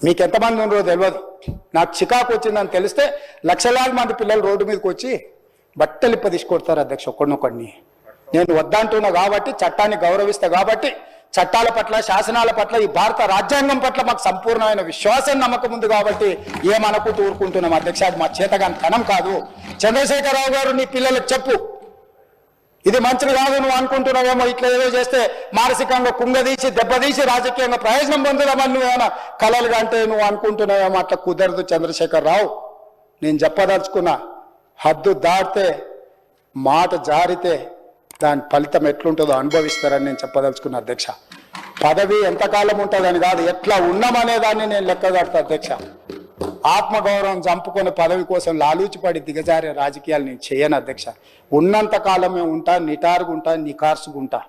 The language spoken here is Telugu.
మీకు ఎంతమంది ఉన్నారో తెలియదు. నాకు చికాకు వచ్చిందని తెలిస్తే లక్షలాది మంది పిల్లలు రోడ్డు మీదకి వచ్చి బట్టలు ఇప్ప తీసుకొడతారు అధ్యక్ష ఒక్కడినొక్కడిని. నేను వద్దంటున్నా కాబట్టి, చట్టాన్ని గౌరవిస్తా కాబట్టి, చట్టాల పట్ల శాసనాల పట్ల ఈ భారత రాజ్యాంగం పట్ల మాకు సంపూర్ణమైన విశ్వాసం నమ్మకం ఉంది కాబట్టి ఏమనుకుంటూ ఊరుకుంటున్నాం అధ్యక్ష. అది మా చేతగాని తనం కాదు. చంద్రశేఖరరావు గారు నీ పిల్లలకు చెప్పు, ఇది మంచిది కాదు, నువ్వు అనుకుంటున్నావేమో ఇట్లా ఏదో చేస్తే మానసికంగా కుంగదీసి దెబ్బతీసి రాజకీయంగా ప్రయోజనం పొందుదామని నువ్వేమైనా కలలుగా అంటే నువ్వు అనుకుంటున్నావేమో. అట్లా కుదరదు చంద్రశేఖరరావు. నేను చెప్పదలుచుకున్నా, హద్దు దాటితే మాట జారితే దాని ఫలితం ఎట్లుంటుందో అనుభవిస్తారని నేను చెప్పదలుచుకున్నా అధ్యక్ష. పదవి ఎంతకాలం ఉంటుందని కాదు, ఎట్లా ఉన్నామనే దాన్ని నేను లెక్కగడతా అధ్యక్ష. ఆత్మగౌరవం చంపుకొని పదవి కోసం లాలూచిపడి దిగజారే రాజకీయాలు నేను చేయను అధ్యక్ష. ఉన్నంత కాలమే ఉంటా, నిటారుగుంటా, నికార్సుగుంటా.